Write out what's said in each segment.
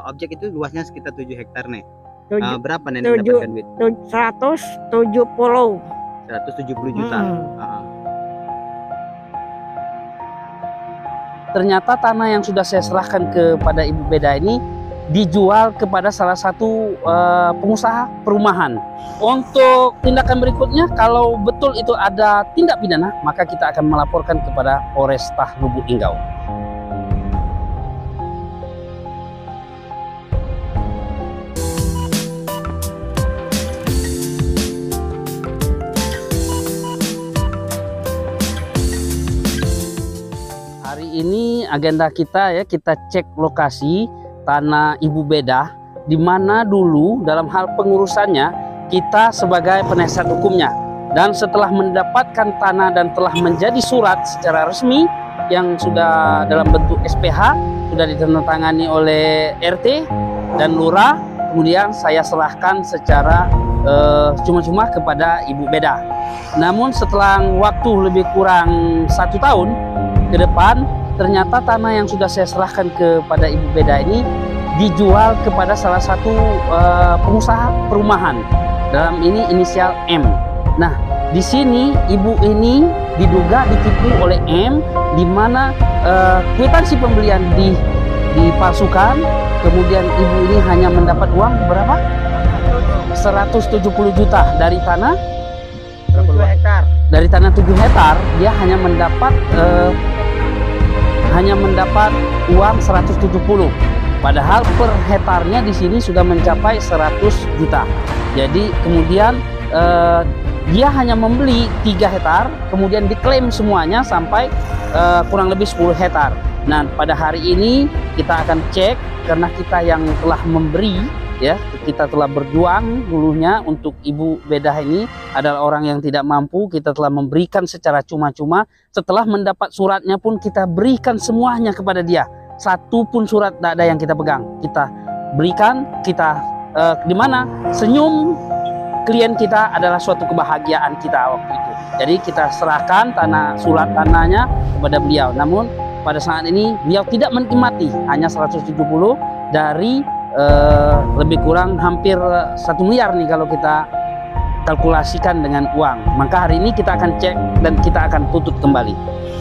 Objek itu luasnya sekitar 7 hektar nih. Tujuh- Berapa nenek mendapatkan duit? 170. 170 juta. Ternyata tanah yang sudah saya serahkan kepada Ibu Beda ini dijual kepada salah satu pengusaha perumahan. Untuk tindakan berikutnya, kalau betul itu ada tindak pidana, maka kita akan melaporkan kepada Polresta Lubuk Linggau. Hari ini agenda kita ya, kita cek lokasi tanah Ibu Beda, di mana dulu dalam hal pengurusannya kita sebagai penasihat hukumnya. Dan setelah mendapatkan tanah dan telah menjadi surat secara resmi yang sudah dalam bentuk SPH, sudah ditandatangani oleh RT dan Lurah, kemudian saya serahkan secara cuma-cuma kepada Ibu Beda. Namun setelah waktu lebih kurang 1 tahun ke depan, ternyata tanah yang sudah saya serahkan kepada Ibu Beda ini dijual kepada salah satu pengusaha perumahan. Dalam ini inisial M. Nah, di sini ibu ini diduga ditipu oleh M, di mana kwitansi pembelian dipalsukan. Kemudian ibu ini hanya mendapat uang berapa? 170 juta dari tanah 7 hektar. Dari tanah 7 hektar, dia hanya mendapat uang 170. Padahal per hektarnya di sini sudah mencapai 100 juta. Jadi kemudian dia hanya membeli 3 hektar, kemudian diklaim semuanya sampai kurang lebih 10 hektar. Nah, pada hari ini kita akan cek, karena kita yang telah memberi, ya, kita telah berjuang dulunya untuk Ibu Beda ini adalah orang yang tidak mampu. Kita telah memberikan secara cuma-cuma. Setelah mendapat suratnya pun kita berikan semuanya kepada dia. Satu pun surat tidak ada yang kita pegang. Kita berikan, kita di mana senyum klien kita adalah suatu kebahagiaan kita waktu itu. Jadi kita serahkan surat tanahnya kepada beliau. Namun pada saat ini beliau tidak menikmati, hanya 170 dari lebih kurang hampir 1 miliar nih kalau kita kalkulasikan dengan uang. Maka hari ini kita akan cek dan kita akan tutup kembali.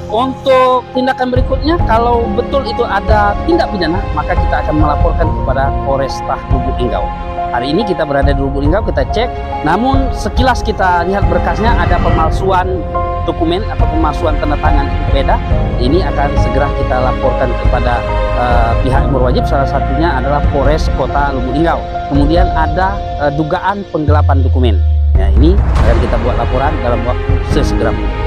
Untuk tindakan berikutnya, kalau betul itu ada tindak pidana, maka kita akan melaporkan kepada Polresta Lubuk Linggau. Hari ini kita berada di Lubuk Linggau, kita cek. Namun sekilas kita lihat berkasnya ada pemalsuan dokumen atau pemalsuan tanda tangan Ibu Beda. Ini akan segera kita laporkan kepada pihak yang berwajib. Salah satunya adalah Polres Kota Lubuk Linggau. Kemudian ada dugaan penggelapan dokumen. Ya, ini akan kita buat laporan dalam waktu sesegera mungkin.